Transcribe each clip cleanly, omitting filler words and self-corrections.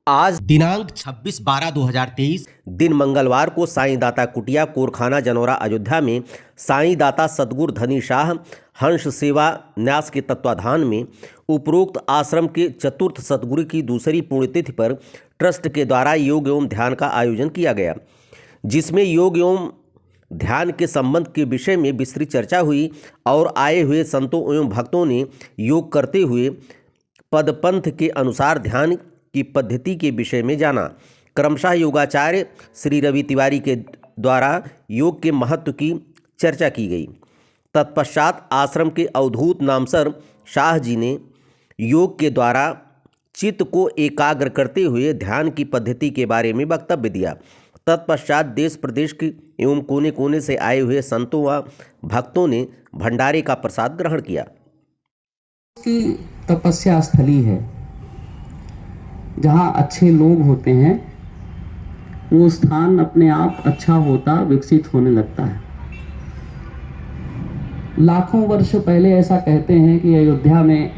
आज दिनांक 26/12/2023 दिन मंगलवार को साईं दाता कुटिया कोरखाना जनौरा अयोध्या में साईं दाता सद्गुरु धनी शाह हंस सेवा न्यास के तत्वाधान में उपरोक्त आश्रम के चतुर्थ सद्गुरु की दूसरी पुण्यतिथि पर ट्रस्ट के द्वारा योग एवं ध्यान का आयोजन किया गया, जिसमें योग एवं ध्यान के संबंध के विषय में विस्तृत चर्चा हुई और आए हुए संतों एवं भक्तों ने योग करते हुए पदपंथ के अनुसार ध्यान की पद्धति के विषय में जाना। क्रमशः योगाचार्य श्री रवि तिवारी के द्वारा योग के महत्व की चर्चा की गई। तत्पश्चात आश्रम के अवधूत नामसर शाह जी ने योग के द्वारा चित्त को एकाग्र करते हुए ध्यान की पद्धति के बारे में वक्तव्य दिया। तत्पश्चात देश प्रदेश के एवं कोने कोने से आए हुए संतों व भक्तों ने भंडारे का प्रसाद ग्रहण किया। की तपस्या स्थली है, जहाँ अच्छे लोग होते हैं, वो स्थान अपने आप अच्छा होता विकसित होने लगता है। लाखों वर्ष पहले ऐसा कहते हैं कि अयोध्या में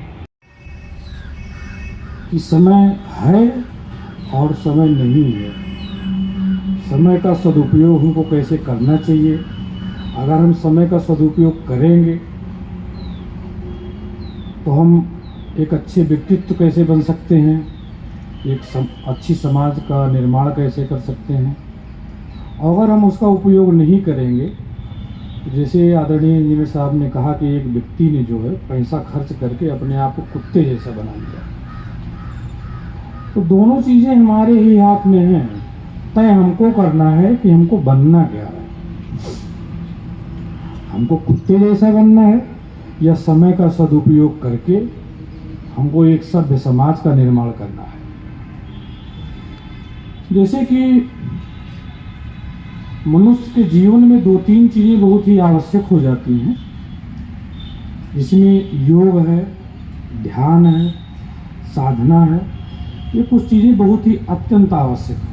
कि समय है और समय नहीं है। समय का सदुपयोग हमको कैसे करना चाहिए। अगर हम समय का सदुपयोग करेंगे तो हम एक अच्छे व्यक्तित्व कैसे बन सकते हैं, अच्छी समाज का निर्माण कैसे कर सकते हैं। अगर हम उसका उपयोग नहीं करेंगे, जैसे आदरणीय इंजीनियर साहब ने कहा कि एक व्यक्ति ने जो है पैसा खर्च करके अपने आप को कुत्ते जैसा बना लिया, तो दोनों चीज़ें हमारे ही हाथ में हैं। तय हमको करना है कि हमको बनना क्या है। हमको कुत्ते जैसा बनना है या समय का सदुपयोग करके हमको एक सभ्य समाज का निर्माण करना है। जैसे कि मनुष्य के जीवन में दो तीन चीज़ें बहुत ही आवश्यक हो जाती हैं, जिसमें योग है, ध्यान है, साधना है। ये कुछ चीज़ें बहुत ही अत्यंत आवश्यक हैं।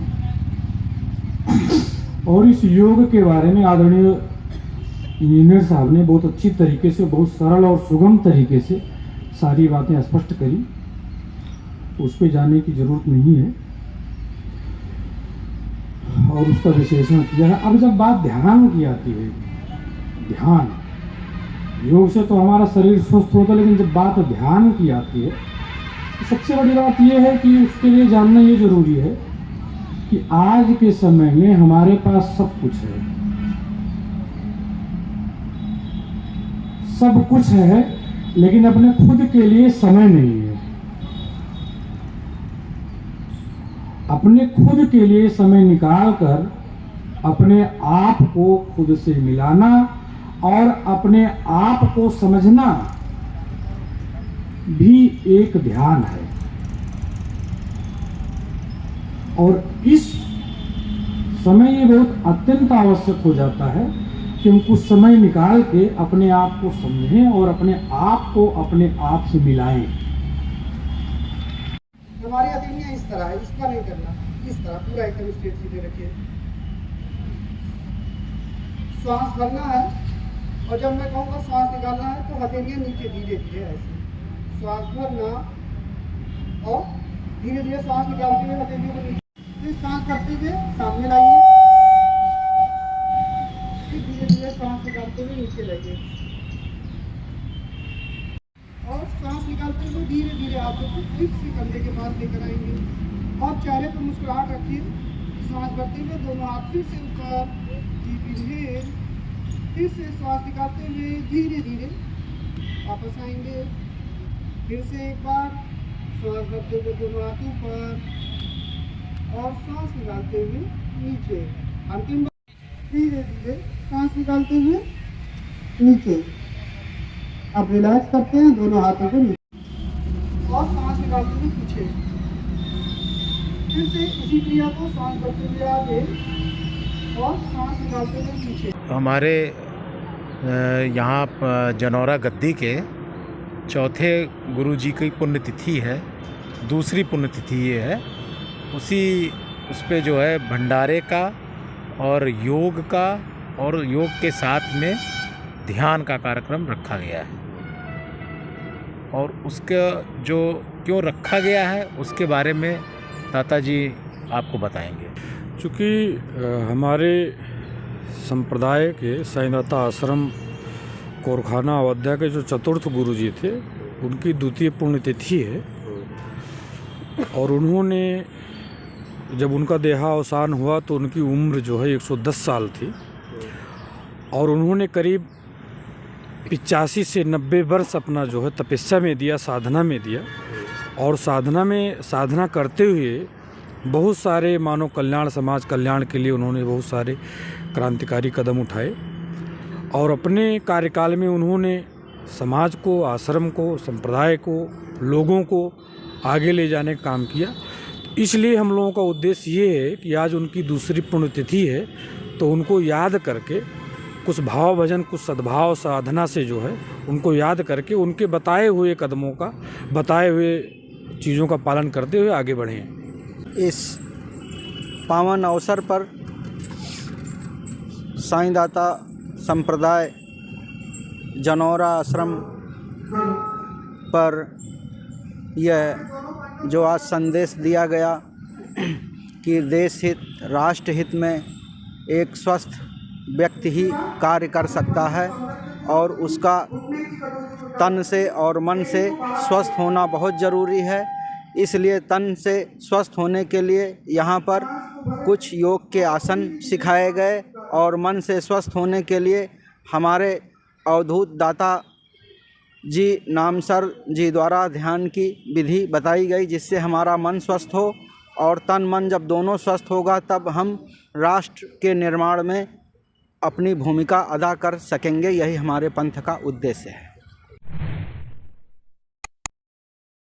और इस योग के बारे में आदरणीय इंजीनियर साहब ने बहुत अच्छी तरीके से, बहुत सरल और सुगम तरीके से सारी बातें स्पष्ट करी। उस पर जाने की जरूरत नहीं है और उसका विश्लेषण किया है। अब जब बात ध्यान की आती है, ध्यान योग से तो हमारा शरीर स्वस्थ होता है, लेकिन जब बात ध्यान की आती है तो सबसे बड़ी बात यह है कि उसके लिए जानना ये जरूरी है कि आज के समय में हमारे पास सब कुछ है, सब कुछ है, लेकिन अपने खुद के लिए समय नहीं है। अपने खुद के लिए समय निकालकर अपने आप को खुद से मिलाना और अपने आप को समझना भी एक ध्यान है। और इस समय ये बहुत अत्यंत आवश्यक हो जाता है कि हम कुछ समय निकाल के अपने आप को समझें और अपने आप को अपने आप से मिलाएं। हमारी हथेलियां इस तरह है, इसका नहीं करना, इस तरह पूरा एकदम स्ट्रेट सीधे रखिए। श्वास भरना है और जब मैं कहूँगा श्वास निकालना है तो हथेलियां नीचे धीरे धीरे ऐसे श्वास भरना और धीरे धीरे श्वास निकालते हुए हथेलियों को नीचे, श्वास करते हुए सामने लाइए, फिर धीरे धीरे श्वास निकालते हुए नीचे लाइए और श्वास निकालते हुए धीरे धीरे हाथों को फिर से कंधे के पास लेकर आएंगे और चेहरे पर मुस्कुराहट रखिए। श्वास भरते हुए दोनों हाथ फिर से ऊपर, डीप इनहेल, फिर से श्वास निकालते हुए धीरे धीरे वापस आएंगे। फिर से एक बार श्वास भरते हुए दोनों हाथ ऊपर और श्वास निकालते हुए नीचे। अंतिम बार धीरे धीरे श्वास निकालते हुए नीचे। अब रिलैक्स करते हैं दोनों हाथों को नीचे और सांस निकालते हुए पीछे। फिर से इसी क्रिया को सांस भरते हुए आगे और सांस निकालते हुए पीछे। हमारे यहाँ जनौरा गद्दी के चौथे गुरुजी की पुण्यतिथि है, दूसरी पुण्यतिथि ये है। उस पे जो है भंडारे का और योग का और योग के साथ में ध्यान का कार्यक्रम रखा गया है। और उसका जो क्यों रखा गया है उसके बारे में दाता जी आपको बताएंगे। चूँकि हमारे संप्रदाय के साईं दाता आश्रम कोरखाना अयोध्या के जो चतुर्थ गुरु जी थे, उनकी द्वितीय पुण्यतिथि है और उन्होंने जब उनका देहावसान हुआ तो उनकी उम्र जो है 110 साल थी और उन्होंने करीब 85 से 90 वर्ष अपना जो है तपस्या में दिया, साधना में दिया और साधना करते हुए बहुत सारे मानव कल्याण, समाज कल्याण के लिए उन्होंने बहुत सारे क्रांतिकारी कदम उठाए और अपने कार्यकाल में उन्होंने समाज को, आश्रम को, संप्रदाय को, लोगों को आगे ले जाने का काम किया। इसलिए हम लोगों का उद्देश्य ये है कि आज उनकी दूसरी पुण्यतिथि है तो उनको याद करके कुछ भाव भजन, कुछ सद्भाव साधना से जो है उनको याद करके उनके बताए हुए कदमों का, बताए हुए चीज़ों का पालन करते हुए आगे बढ़ें। इस पावन अवसर पर साईं दाता संप्रदाय जनौरा आश्रम पर यह जो आज संदेश दिया गया कि देश हित, राष्ट्र हित में एक स्वस्थ व्यक्ति ही कार्य कर सकता है और उसका तन से और मन से स्वस्थ होना बहुत ज़रूरी है। इसलिए तन से स्वस्थ होने के लिए यहाँ पर कुछ योग के आसन सिखाए गए और मन से स्वस्थ होने के लिए हमारे अवधूत दाता जी नामसर जी द्वारा ध्यान की विधि बताई गई, जिससे हमारा मन स्वस्थ हो और तन मन जब दोनों स्वस्थ होगा तब हम राष्ट्र के निर्माण में अपनी भूमिका अदा कर सकेंगे। यही हमारे पंथ का उद्देश्य है।